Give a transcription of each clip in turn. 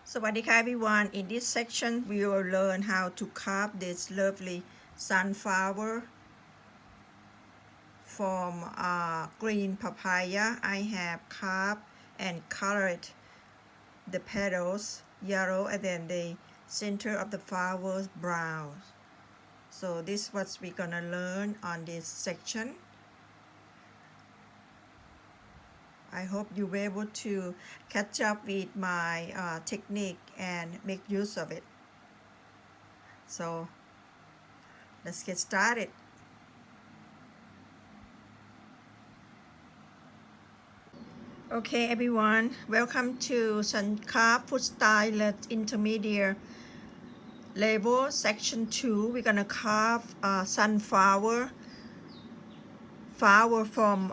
Sawadika everyone. In this section, we will learn how to carve this lovely sunflower from green papaya. I have carved and colored the petals yellow and then the center of the flowers brown. So this is what we're gonna learn on this section. I hope you'll be able to catch up with my technique and make use of it. So let's get started. Okay everyone, welcome to Carve Food Style Intermedia level section 2. We're gonna carve sunflower flower from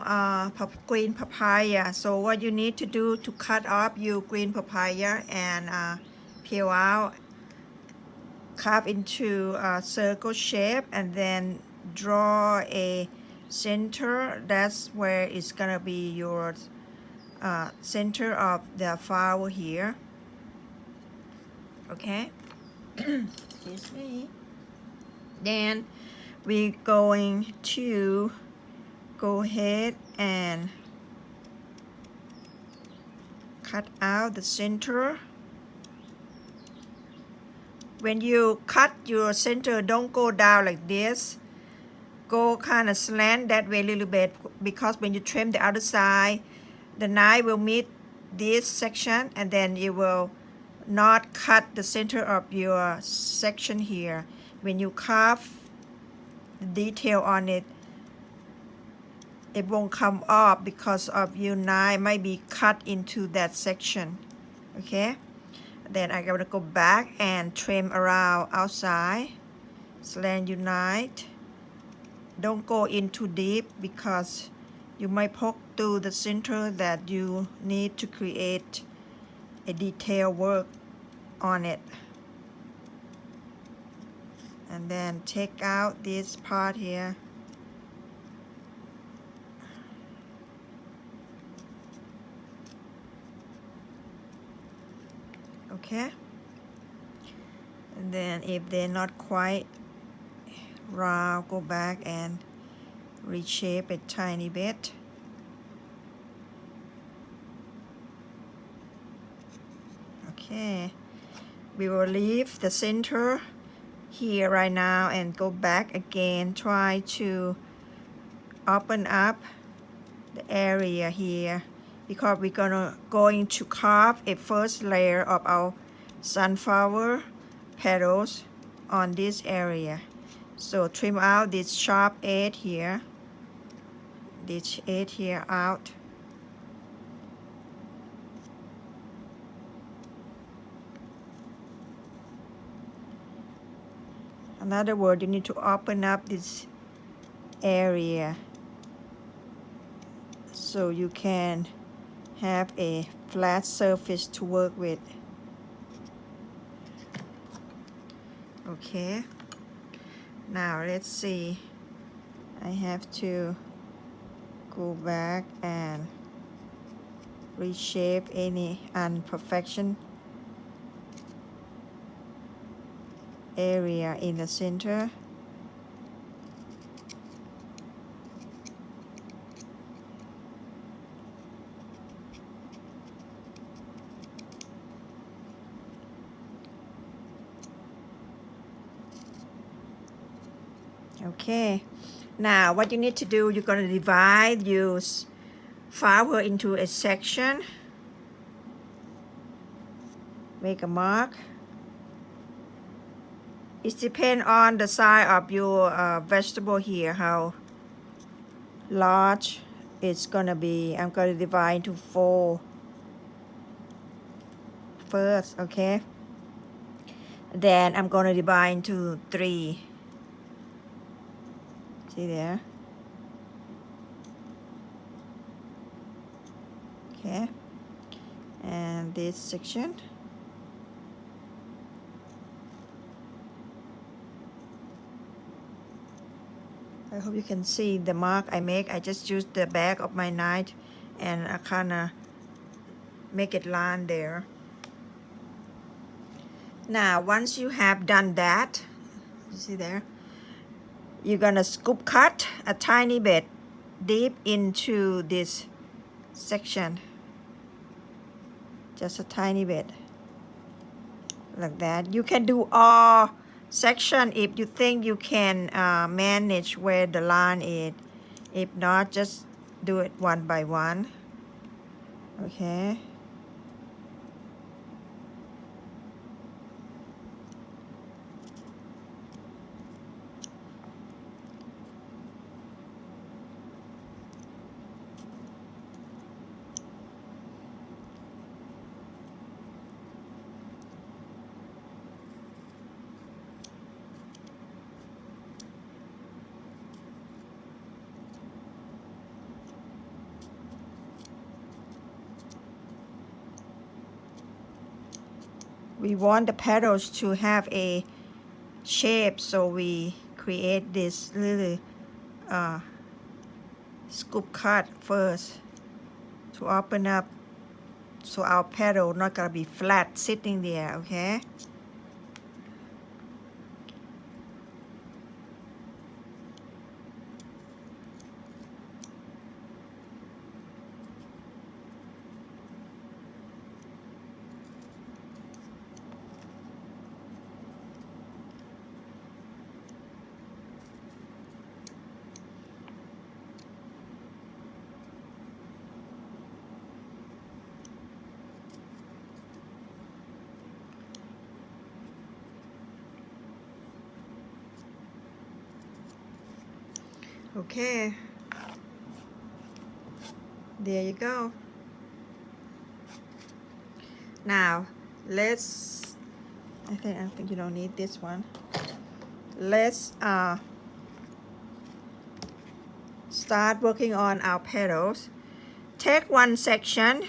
green papaya. So what you need to do to cut off your green papaya and peel out, carve into a circle shape and then draw a center. That's where it's gonna be your center of the flower here. Okay. Excuse me. Then we're going to go ahead and cut out the center. When you cut your center, don't go down like this. Go kind of slant that way a little bit, because when you trim the other side, the knife will meet this section and then you will not cut the center of your section here. When you carve the detail on it, it won't come off because of your knife might be cut into that section. Okay, then I'm gonna go back and trim around outside. Slant your knife. Don't go in too deep because you might poke through the center that you need to create a detail work on it. And then take out this part here. Okay, and then if they're not quite round, go back and reshape it tiny bit. Okay, we will leave the center here right now and go back again. Try to open up the area here, because we're going to carve a first layer of our sunflower petals on this area. So trim out this sharp edge here, this edge here out. In other words, you need to open up this area so you can have a flat surface to work with. Okay, now let's see. I have to go back and reshape any imperfection area in the center. Okay, now what you need to do, you're going to divide your flower into a section. Make a mark. It depends on the size of your vegetable here, how large it's going to be. I'm going to divide into 4 first, okay? Then I'm going to divide into 3. See there? Okay, and this section. I hope you can see the mark I make. I just used the back of my knife and I kind of make it line there. Now once you have done that, you see there, you're gonna scoop cut a tiny bit deep into this section, just a tiny bit like that. You can do all section if you think you can manage where the line is. If not, just do it one by one. Okay. We want the petals to have a shape, so we create this little scoop cut first to open up, so our petal not gonna be flat sitting there. Okay. Okay, there you go. Now let's, I think you don't need this one. Let's start working on our petals. Take one section.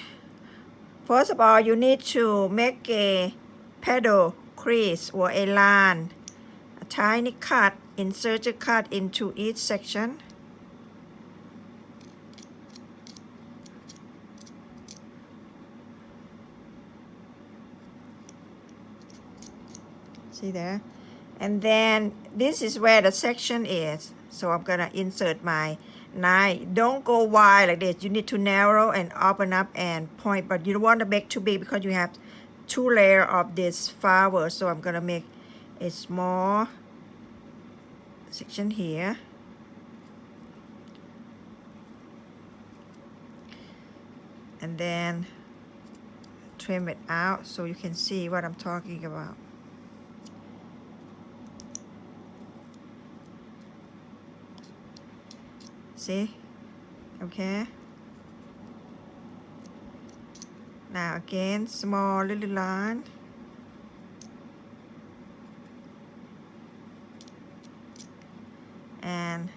First of all, you need to make a petal crease or a line, a tiny cut, insert a cut into each section. See there? And then this is where the section is. So I'm gonna insert my knife. Don't go wide like this. You need to narrow and open up and point, but you don't want to make too big because you have 2 layers of this flower. So I'm gonna make a small section here. And then trim it out so you can see what I'm talking about. See? Okay. Now again, small little line. And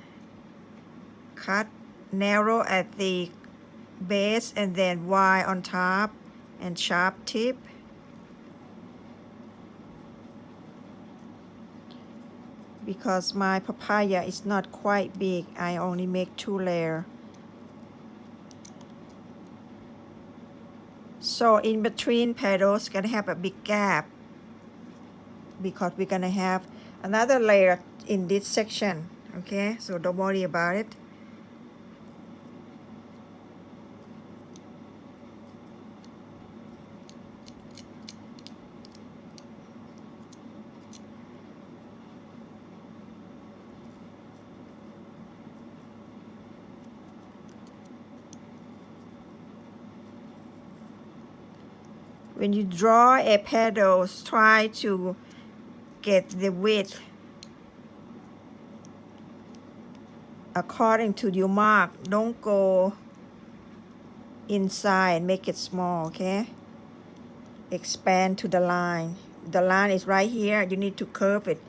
cut narrow at the base and then wide on top and sharp tip. Because my papaya is not quite big, I only make 2 layers. So in between petals gonna have a big gap because we're gonna have another layer in this section. Okay, so don't worry about it. When you draw a petal, try to get the width according to your mark. Don't go inside, make it small, okay? Expand to the line. The line is right here. You need to curve it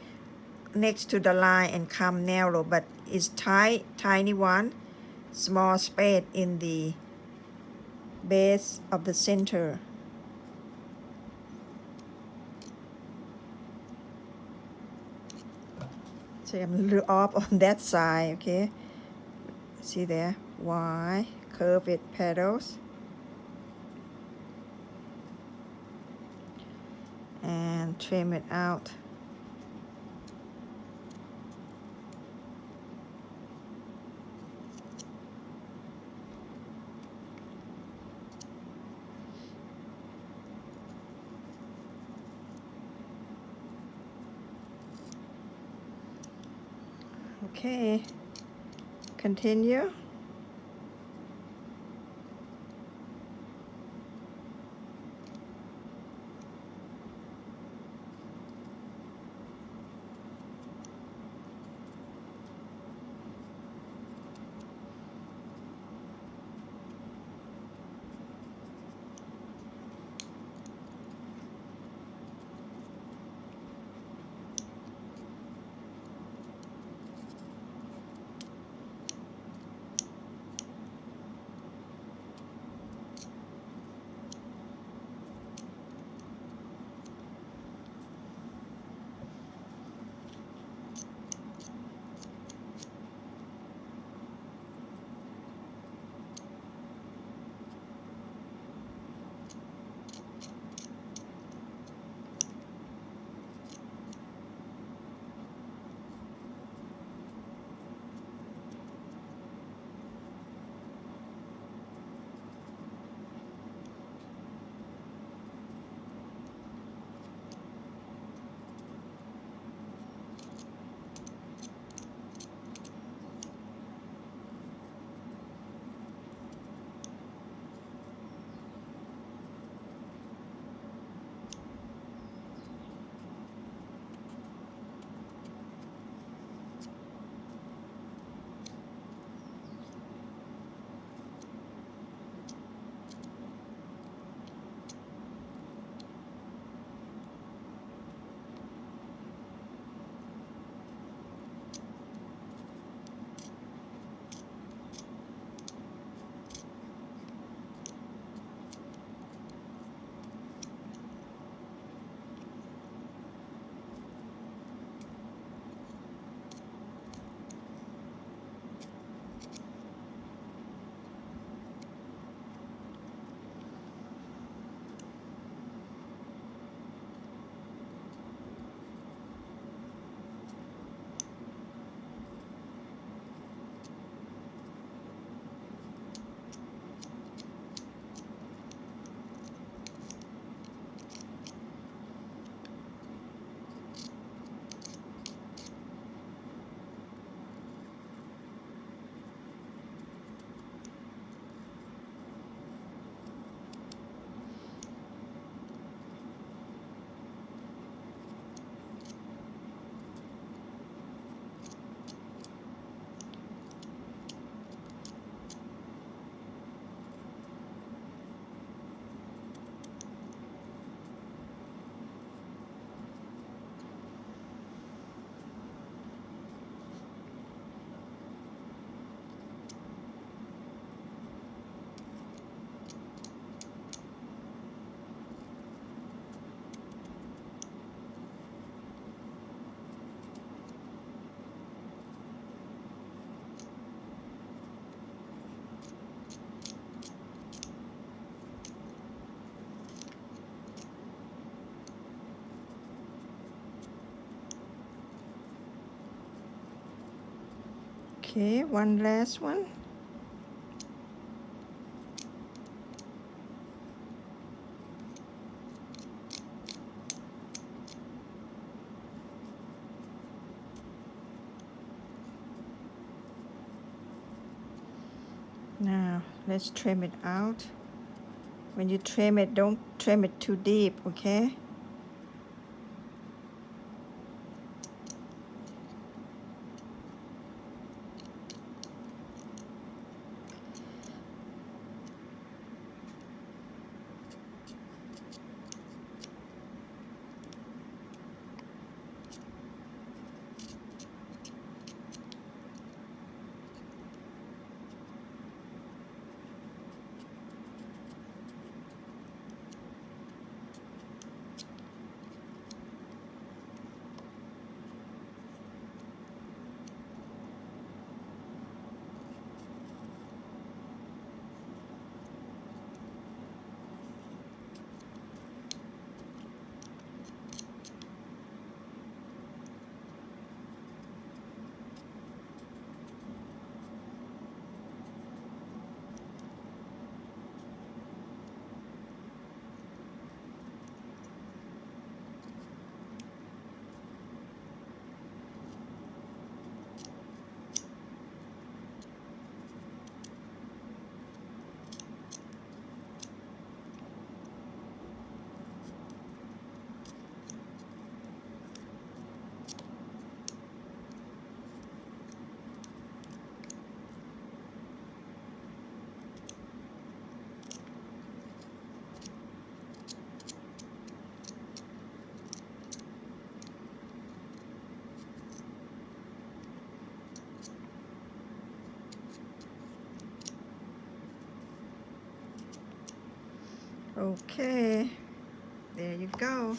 next to the line and come narrow, but it's tight, tiny one, small space in the base of the center. So I'm a little off on that side, okay? See there? Y, curve it petals. And trim it out. Okay, continue. Okay, one last one. Now, let's trim it out. When you trim it, don't trim it too deep, okay? Okay, there you go.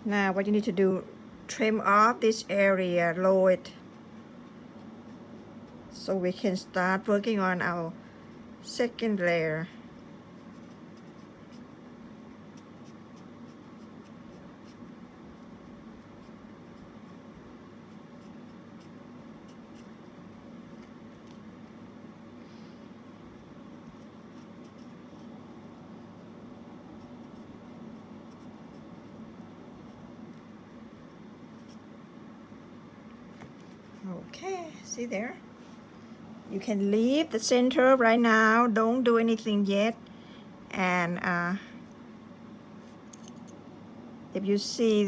Now what you need to do, trim off this area, lower it, so we can start working on our second layer. Okay, see there? You can leave the center right now. Don't do anything yet. And if you see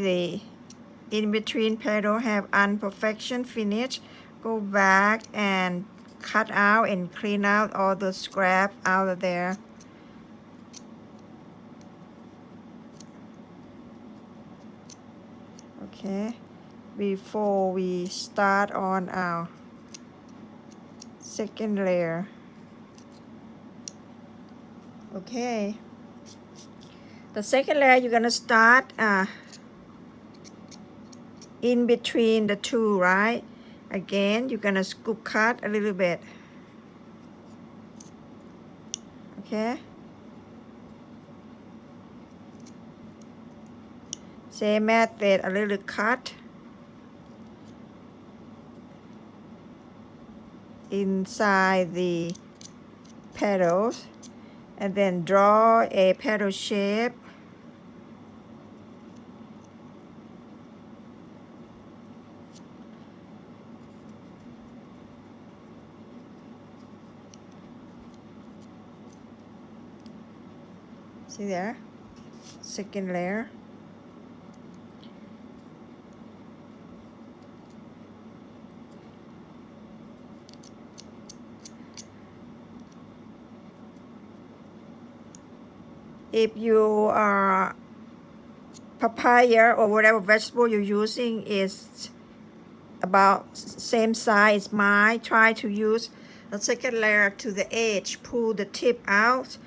the in-between petal have imperfection finish, go back and cut out and clean out all the scrap out of there. Okay, before we start on our second layer. Okay, the second layer you're gonna start in between the two, right? Again, you're gonna scoop cut a little bit. Okay, same method, a little cut inside the petals, and then draw a petal shape. See there? Second layer. If you are papaya or whatever vegetable you're using is about same size as mine, try to use the second layer to the edge. Pull the tip out.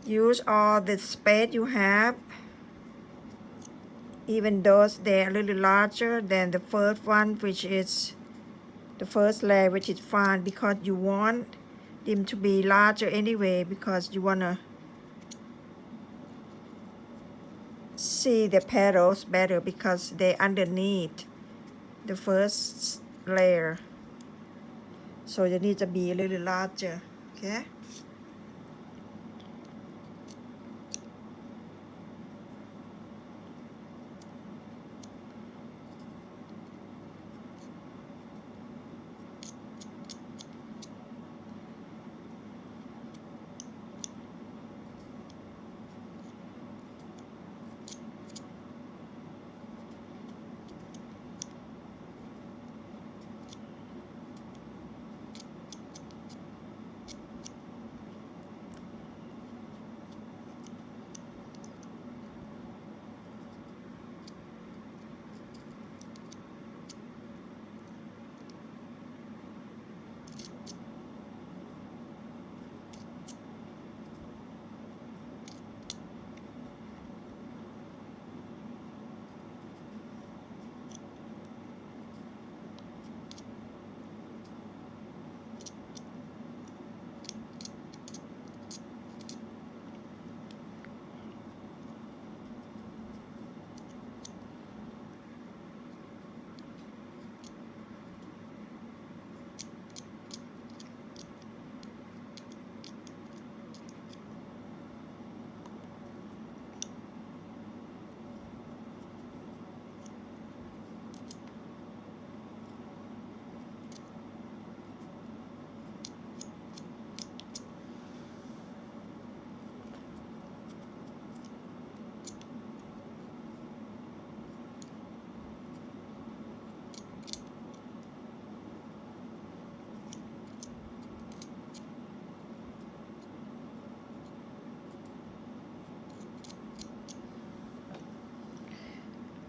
Use all the space you have, even though they're a little larger than the first one, which is the first layer, which is fine because you want them to be larger anyway, because you want to see the petals better because they're underneath the first layer, so they need to be a little larger. Okay.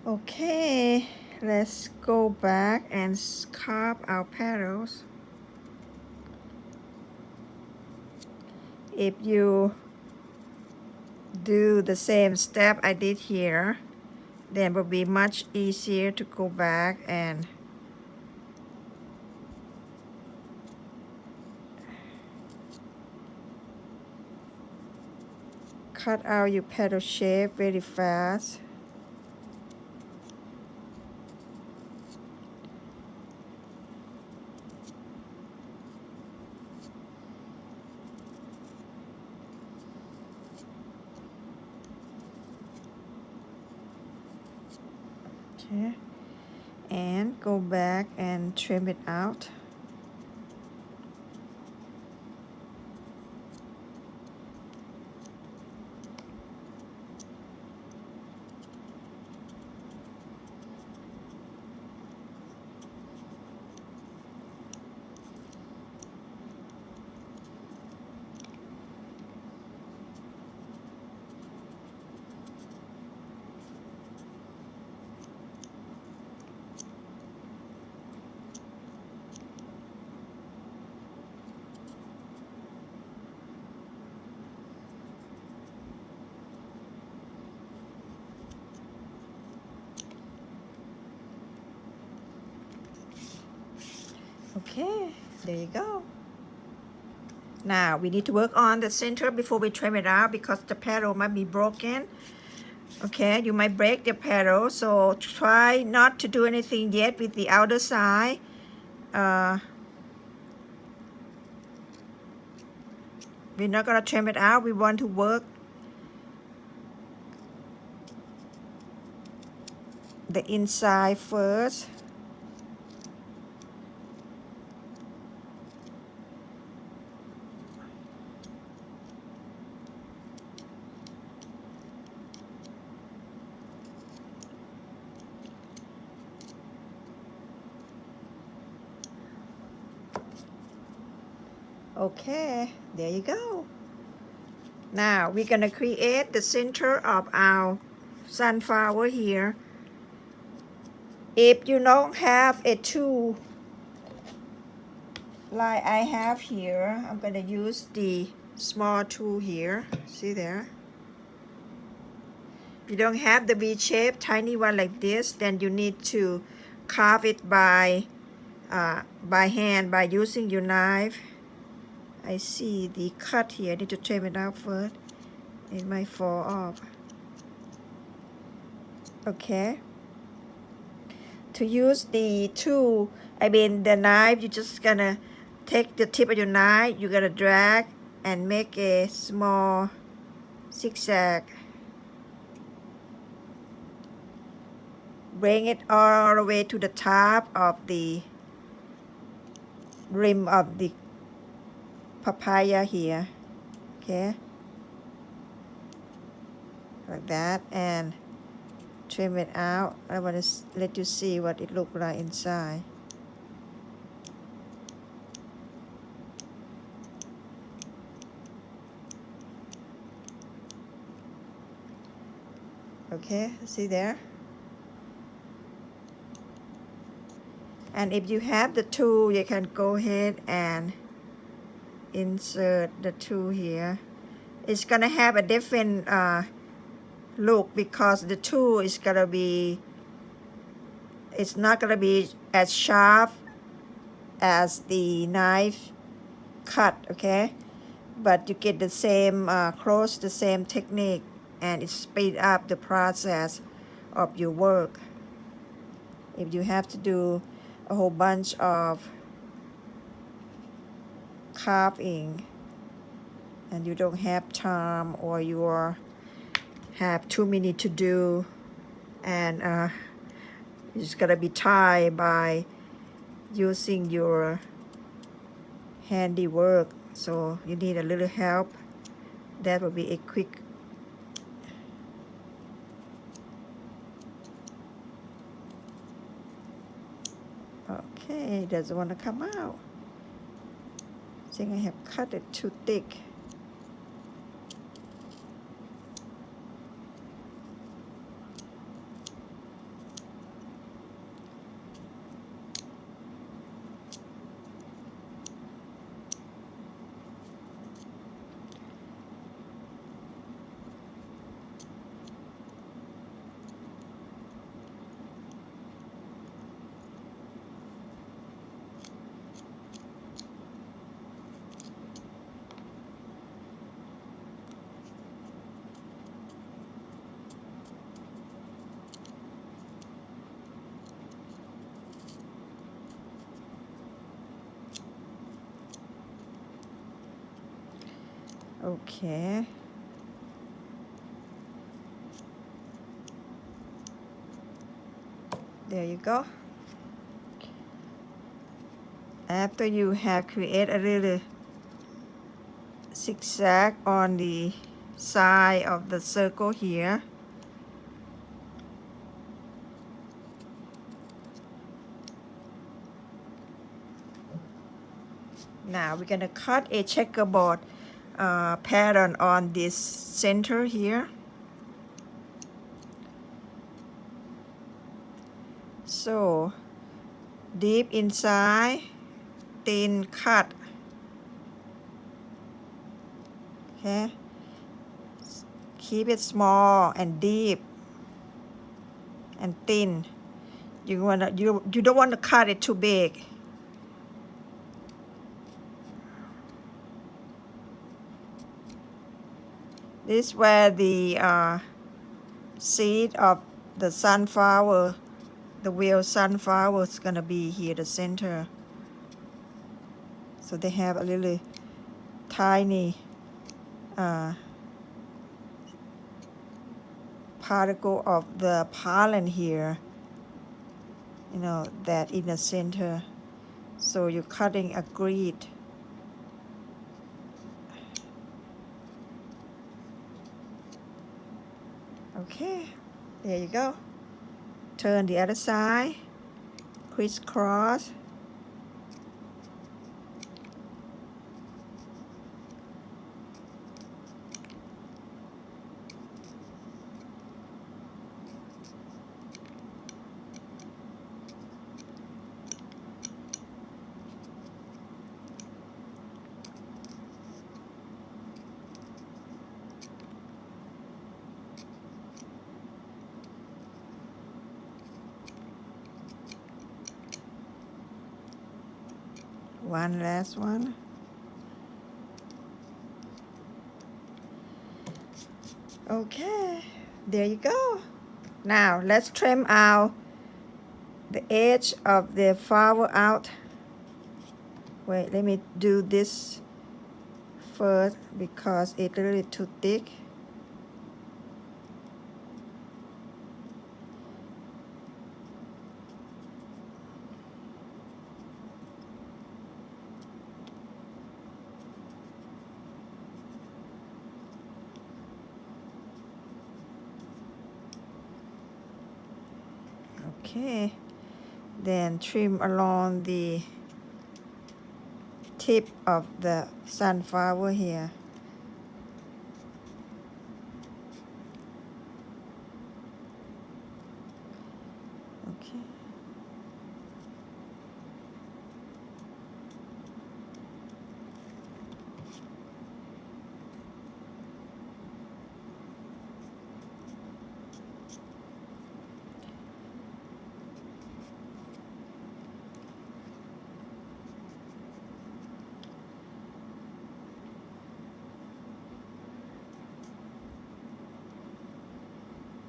Okay, let's go back and carve our petals. if you do the same step I did here, then it will be much easier to go back and cut out your petal shape very fast. Okay, and go back and trim it out. Okay, there you go. Now we need to work on the center before we trim it out because the petal might be broken. Okay, you might break the petal, so try not to do anything yet with the outer side. We're not gonna trim it out. We want to work the inside first. Okay, there you go. Now we're gonna create the center of our sunflower here. If you don't have a tool like I have here, I'm gonna use the small tool here. See there? If you don't have the V-shape, tiny one like this, then you need to carve it by hand by using your knife. I see the cut here. I need to trim it out first. It might fall off. Okay. To use the tool, the knife, you're just gonna take the tip of your knife, you're gonna drag and make a small zigzag. Bring it all the way to the top of the rim of the papaya here. Okay, like that, and trim it out. I want to let you see what it looks like inside. Okay, see there? And if you have the tool, you can go ahead and insert the tool here. It's gonna have a different look because the tool is gonna be, it's not gonna be as sharp as the knife cut, okay? But you get the same close, the same technique, and it speed up the process of your work. If you have to do a whole bunch of carving and you don't have time, or you have too many to do, and it's gonna be tired by using your handiwork, so you need a little help. That will be a quick okay, it doesn't want to come out. I think I have cut it too thick. Okay. There you go. After you have created a little zigzag on the side of the circle here, now we're going to cut a checkerboard pattern on this center here. So deep inside, thin cut. Okay, keep it small and deep and thin. You don't want to cut it too big. This is where the seed of the sunflower, the real sunflower, is gonna be here, the center. So they have a little tiny particle of the pollen here, that in the center. So you're cutting a grid. Okay, there you go. Turn the other side, crisscross. One last one. Okay, there you go. Now let's trim out the edge of the flower out. Wait, let me do this first because it's really too thick. Okay, then trim along the tip of the sunflower here. Okay.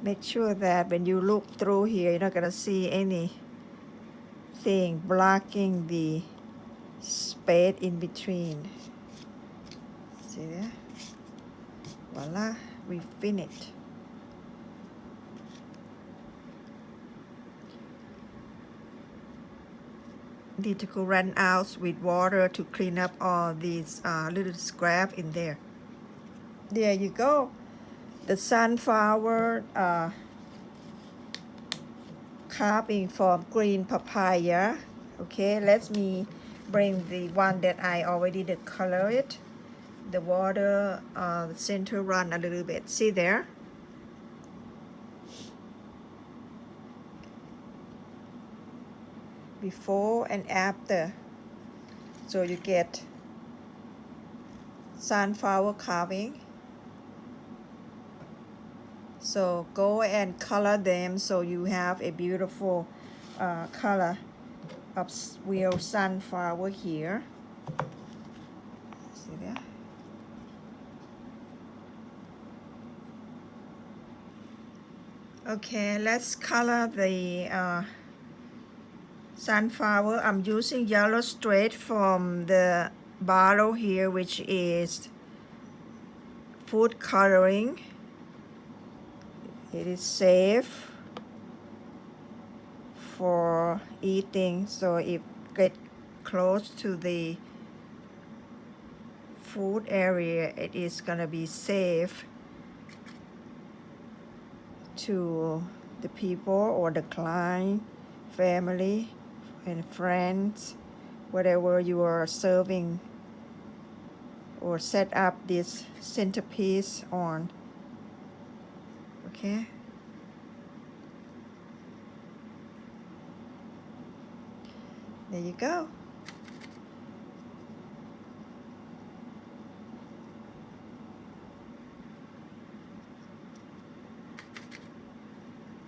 Make sure that when you look through here, you're not going to see anything blocking the space in between. See there? Voila, we finished. Need to go run out with water to clean up all these little scrap in there. There you go. The sunflower carving from green papaya. Okay, let me bring the one that I already color it. The water the center run a little bit. See there? Before and after. So you get sunflower carving. So go and color them so you have a beautiful color of real sunflower here. See there? Okay, let's color the sunflower. I'm using yellow straight from the bottle here, which is food coloring. It is safe for eating, so if get close to the food area, it is gonna be safe to the people or the client, family, and friends, whatever you are serving or set up this centerpiece on. Okay. There you go.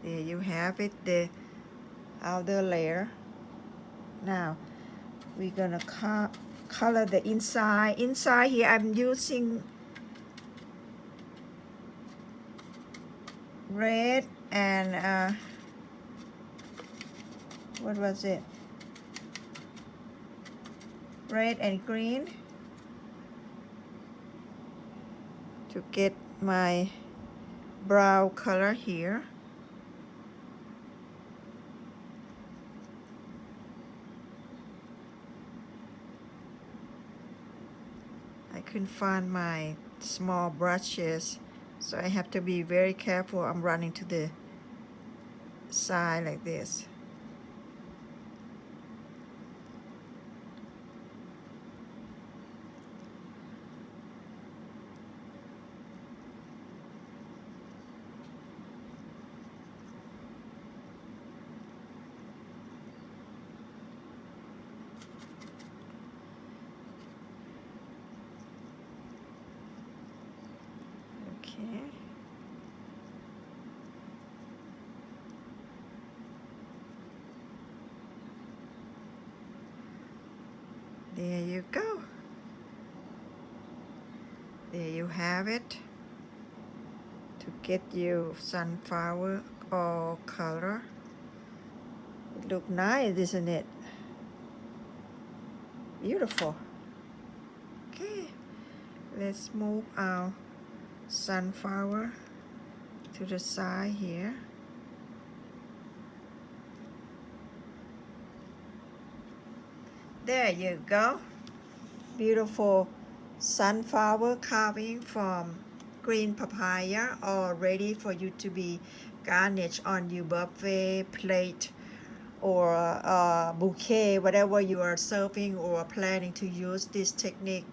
There you have it, the outer layer. Now we're gonna color the inside. Inside here I'm using red and what was it? Red and green to get my brown color here. I couldn't find my small brushes, so I have to be very careful. I'm running to the side like this. Okay. There you go. There you have it. To get you sunflower all color. It look nice, isn't it? Beautiful. Okay. Let's move our sunflower to the side here. There you go. Beautiful sunflower carving from green papaya, all ready for you to be garnished on your buffet plate or bouquet, whatever you are serving or planning to use this technique